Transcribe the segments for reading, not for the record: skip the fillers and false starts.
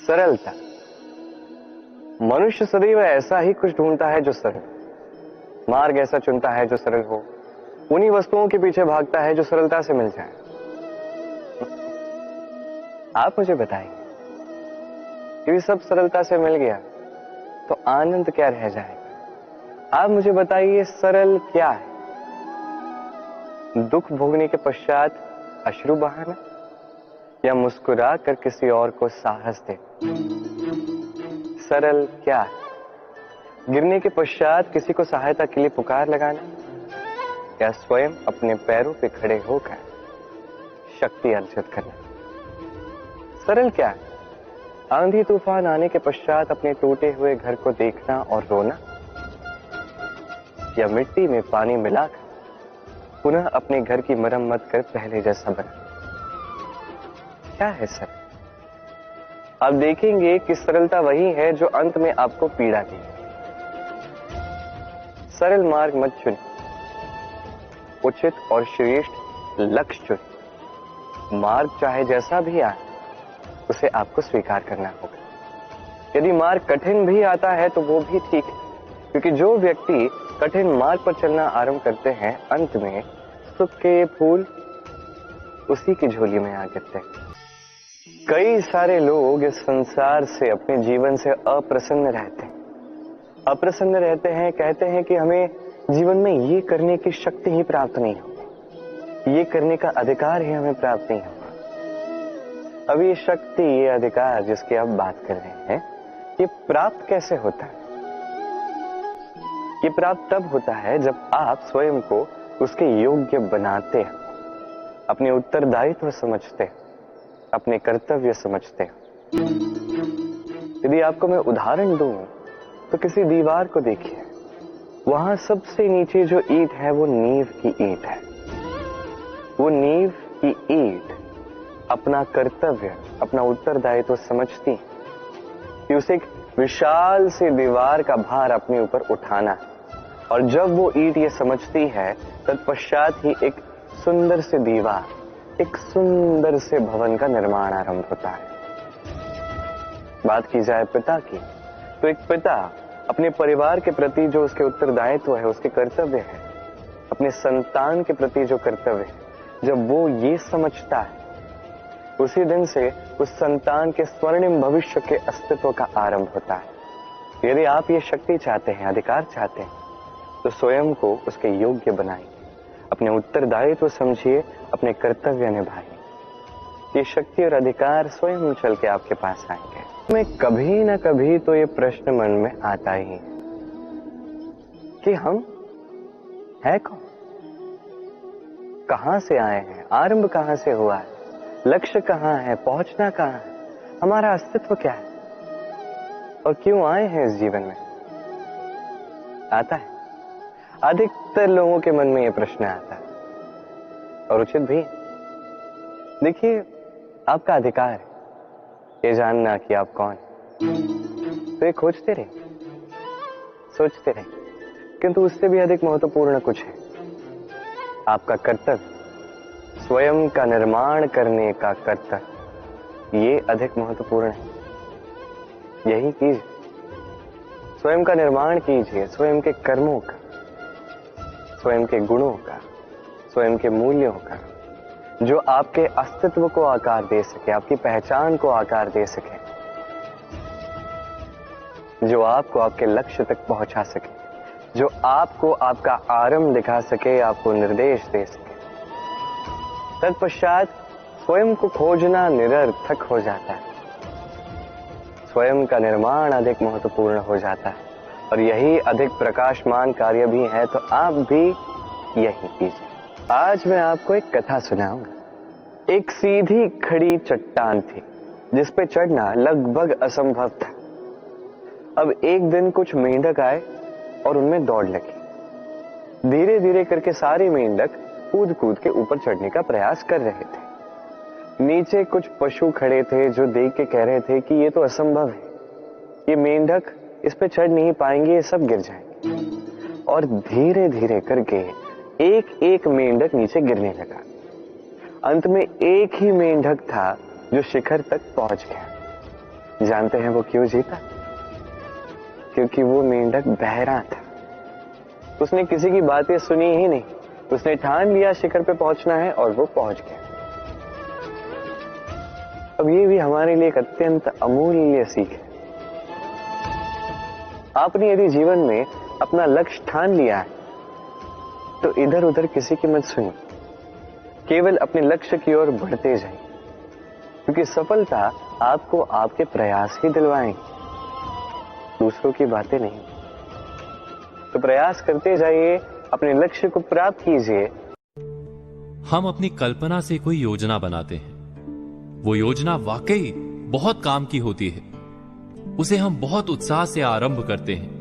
सरलता। मनुष्य सदैव ऐसा ही कुछ ढूंढता है जो सरल, मार्ग ऐसा चुनता है जो सरल हो, उन्हीं वस्तुओं के पीछे भागता है जो सरलता से मिल जाए। आप मुझे बताइए, यदि सब सरलता से मिल गया तो आनंद क्या रह जाएगा? आप मुझे बताइए, सरल क्या है? दुख भोगने के पश्चात अश्रु बहाना, या मुस्कुरा कर किसी और को साहस दे? सरल क्या है? गिरने के पश्चात किसी को सहायता के लिए पुकार लगाना, या स्वयं अपने पैरों पे खड़े होकर शक्ति अर्जित करना? सरल क्या है? आंधी तूफान आने के पश्चात अपने टूटे हुए घर को देखना और रोना, या मिट्टी में पानी मिलाकर पुनः अपने घर की मरम्मत कर पहले जैसा बना? क्या है सरल? आप देखेंगे कि सरलता वही है जो अंत में आपको पीड़ा देगी। सरल मार्ग मत चुनिए, उचित और श्रेष्ठ लक्ष्य चुनिए। मार्ग चाहे जैसा भी आए उसे आपको स्वीकार करना होगा। यदि मार्ग कठिन भी आता है तो वो भी ठीक है, क्योंकि जो व्यक्ति कठिन मार्ग पर चलना आरंभ करते हैं, अंत में सुख के फूल उसी की झोली में आ गिरते हैं। कई सारे लोग इस संसार से, अपने जीवन से अप्रसन्न रहते हैं। अप्रसन्न रहते हैं, कहते हैं कि हमें जीवन में ये करने की शक्ति ही प्राप्त नहीं होगी, ये करने का अधिकार ही हमें प्राप्त नहीं होगा। अब ये शक्ति, ये अधिकार जिसकी आप बात कर रहे हैं, ये प्राप्त कैसे होता है? ये प्राप्त तब होता है जब आप स्वयं को उसके योग्य बनाते हैं, अपने उत्तरदायित्व समझते हैं, अपने कर्तव्य समझते हैं। यदि आपको मैं उदाहरण दूं तो किसी दीवार को देखिए, वहां सबसे नीचे जो ईंट है वो नींव की ईंट है। वो नींव की ईंट अपना कर्तव्य, अपना उत्तरदायित्व समझती है कि उसे एक विशाल सी दीवार का भार अपने ऊपर उठाना है, और जब वो ईंट ये समझती है, तत्पश्चात ही एक सुंदर सी दीवार, एक सुंदर से भवन का निर्माण आरंभ होता है। बात की जाए पिता की, तो एक पिता अपने परिवार के प्रति जो उसके उत्तरदायित्व है, उसके कर्तव्य है, अपने संतान के प्रति जो कर्तव्य है, जब वो ये समझता है, उसी दिन से उस संतान के स्वर्णिम भविष्य के अस्तित्व का आरंभ होता है। यदि आप ये शक्ति चाहते हैं, अधिकार चाहते हैं, तो स्वयं को उसके योग्य बनाइए, अपने उत्तरदायित्व समझिए, अपने कर्तव्य निभाइए। ये शक्ति और अधिकार स्वयं चल के आपके पास आएंगे। में कभी ना कभी तो ये प्रश्न मन में आता ही है कि हम है कौन, कहां से आए हैं, आरंभ कहां से हुआ है, लक्ष्य कहां है, पहुंचना कहां है, हमारा अस्तित्व क्या है, और क्यों आए हैं इस जीवन में? आता है। अधिकतर लोगों के मन में यह प्रश्न आता है, और उचित भी। देखिए, आपका अधिकार है ये जानना कि आप कौन हैं। तो ये खोजते रहे, सोचते रहे, किंतु उससे भी अधिक महत्वपूर्ण कुछ है। आपका कर्तव्य, स्वयं का निर्माण करने का कर्तव्य, ये अधिक महत्वपूर्ण है। यही कीजिए, स्वयं का निर्माण कीजिए, स्वयं के कर्मों का, स्वयं के गुणों का, स्वयं के मूल्यों का, जो आपके अस्तित्व को आकार दे सके, आपकी पहचान को आकार दे सके, जो आपको आपके लक्ष्य तक पहुंचा सके, जो आपको आपका आरंभ दिखा सके, आपको निर्देश दे सके। तत्पश्चात स्वयं को खोजना निरर्थक हो जाता है, स्वयं का निर्माण अधिक महत्वपूर्ण हो जाता है, और यही अधिक प्रकाशमान कार्य भी है। तो आप भी यही कीजिए। आज मैं आपको एक कथा सुनाऊंगा। एक सीधी खड़ी चट्टान थी जिस पे चढ़ना लगभग असंभव था। अब एक दिन कुछ मेंढक आए और उनमें दौड़ लगी। धीरे धीरे करके सारे मेंढक कूद कूद के ऊपर चढ़ने का प्रयास कर रहे थे। नीचे कुछ पशु खड़े थे जो देख के कह रहे थे कि ये तो असंभव है, ये मेंढक इस पे चढ़ नहीं पाएंगे, ये सब गिर जाएंगे। और धीरे धीरे करके एक एक मेंढक नीचे गिरने लगा। अंत में एक ही मेंढक था जो शिखर तक पहुंच गया। जानते हैं वो क्यों जीता? क्योंकि वो मेंढक बहरा था। उसने किसी की बातें सुनी ही नहीं। उसने ठान लिया शिखर पे पहुंचना है और वो पहुंच गया। अब ये भी हमारे लिए एक अत्यंत अमूल्य सीख है। आपने यदि जीवन में अपना लक्ष्य ठान लिया है तो इधर उधर किसी की मत सुनिए, केवल अपने लक्ष्य की ओर बढ़ते जाइए, क्योंकि सफलता आपको आपके प्रयास ही दिलवाएंगे, दूसरों की बातें नहीं। तो प्रयास करते जाइए, अपने लक्ष्य को प्राप्त कीजिए। हम अपनी कल्पना से कोई योजना बनाते हैं, वो योजना वाकई बहुत काम की होती है, उसे हम बहुत उत्साह से आरंभ करते हैं,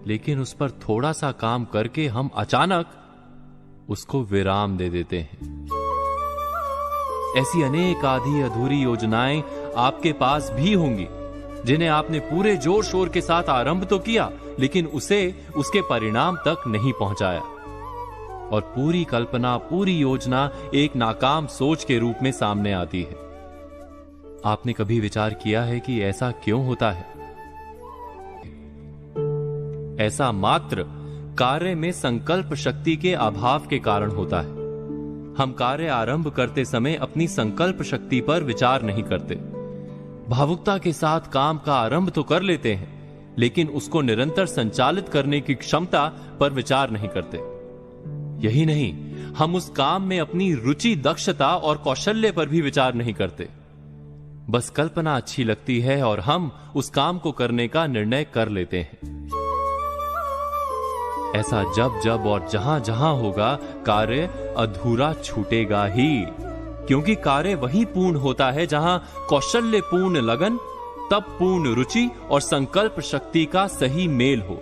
लेकिन उस पर थोड़ा सा काम करके हम अचानक उसको विराम दे देते हैं। ऐसी अनेक आधी अधूरी योजनाएं आपके पास भी होंगी जिन्हें आपने पूरे जोर शोर के साथ आरंभ तो किया, लेकिन उसे उसके परिणाम तक नहीं पहुंचाया, और पूरी कल्पना, पूरी योजना एक नाकाम सोच के रूप में सामने आती है। आपने कभी विचार किया है कि ऐसा क्यों होता है? ऐसा मात्र कार्य में संकल्प शक्ति के अभाव के कारण होता है। हम कार्य आरंभ करते समय अपनी संकल्प शक्ति पर विचार नहीं करते। भावुकता के साथ काम का आरंभ तो कर लेते हैं, लेकिन उसको निरंतर संचालित करने की क्षमता पर विचार नहीं करते। यही नहीं, हम उस काम में अपनी रुचि, दक्षता और कौशल्य पर भी विचार नहीं करते। बस कल्पना अच्छी लगती है और हम उस काम को करने का निर्णय कर लेते हैं। ऐसा जब जब और जहां जहां होगा, कार्य अधूरा छूटेगा ही, क्योंकि कार्य वही पूर्ण होता है जहां कौशल्य पूर्ण लगन, तब पूर्ण रुचि और संकल्प शक्ति का सही मेल हो।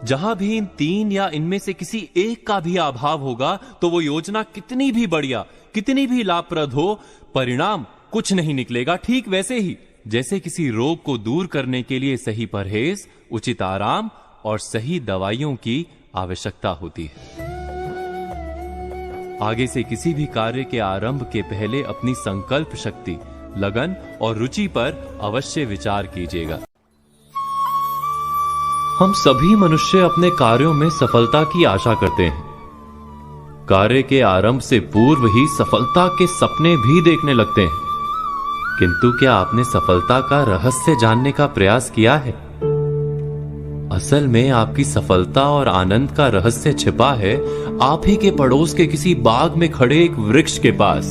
जहां भी इन तीन या इनमें से किसी एक का भी अभाव होगा, तो वो योजना कितनी भी बढ़िया, कितनी भी लाभप्रद हो, परिणाम कुछ नहीं निकलेगा। ठीक वैसे ही जैसे किसी रोग को दूर करने के लिए सही परहेज, उचित आराम और सही दवाइयों की आवश्यकता होती है। आगे से किसी भी कार्य के आरंभ के पहले अपनी संकल्प शक्ति, लगन और रुचि पर अवश्य विचार कीजिएगा। हम सभी मनुष्य अपने कार्यों में सफलता की आशा करते हैं। कार्य के आरंभ से पूर्व ही सफलता के सपने भी देखने लगते हैं। किंतु क्या आपने सफलता का रहस्य जानने का प्रयास किया है? असल में आपकी सफलता और आनंद का रहस्य छिपा है आप ही के पड़ोस के किसी बाग में खड़े एक वृक्ष के पास।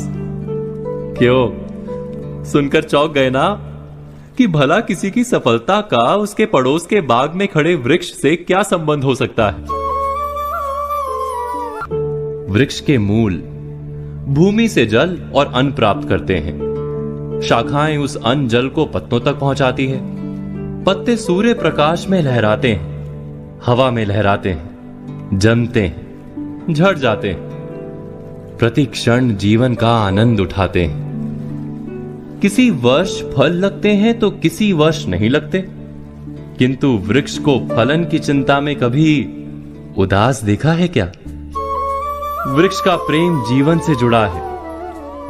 क्यों, सुनकर चौंक गए ना कि भला किसी की सफलता का उसके पड़ोस के बाग में खड़े वृक्ष से क्या संबंध हो सकता है? वृक्ष के मूल भूमि से जल और अन्न प्राप्त करते हैं। शाखाएं उस अन्न जल को पत्तों तक पहुंचाती है। पत्ते सूर्य प्रकाश में लहराते हैं, हवा में लहराते हैं, जमते हैं, झड़ जाते हैं, प्रति क्षण जीवन का आनंद उठाते हैं। किसी वर्ष फल लगते हैं तो किसी वर्ष नहीं लगते, किंतु वृक्ष को फलन की चिंता में कभी उदास देखा है क्या? वृक्ष का प्रेम जीवन से जुड़ा है।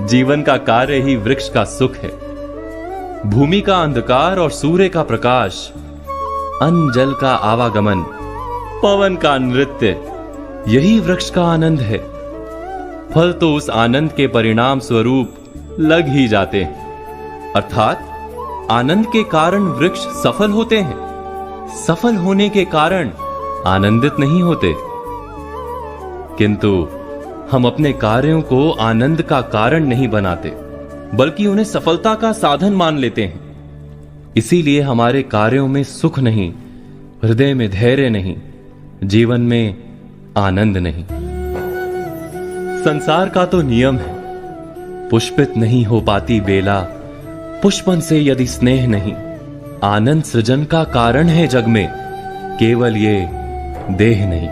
जीवन का कार्य ही वृक्ष का सुख है। भूमि का अंधकार और सूर्य का प्रकाश, अन्न जल का आवागमन, पवन का नृत्य, यही वृक्ष का आनंद है। फल तो उस आनंद के परिणाम स्वरूप लग ही जाते हैं। अर्थात आनंद के कारण वृक्ष सफल होते हैं, सफल होने के कारण आनंदित नहीं होते। किंतु हम अपने कार्यों को आनंद का कारण नहीं बनाते, बल्कि उन्हें सफलता का साधन मान लेते हैं। इसीलिए हमारे कार्यों में सुख नहीं, हृदय में धैर्य नहीं, जीवन में आनंद नहीं। संसार का तो नियम है, पुष्पित नहीं हो पाती बेला, पुष्पन से यदि स्नेह नहीं। आनंद सृजन का कारण है जग में, केवल ये देह नहीं।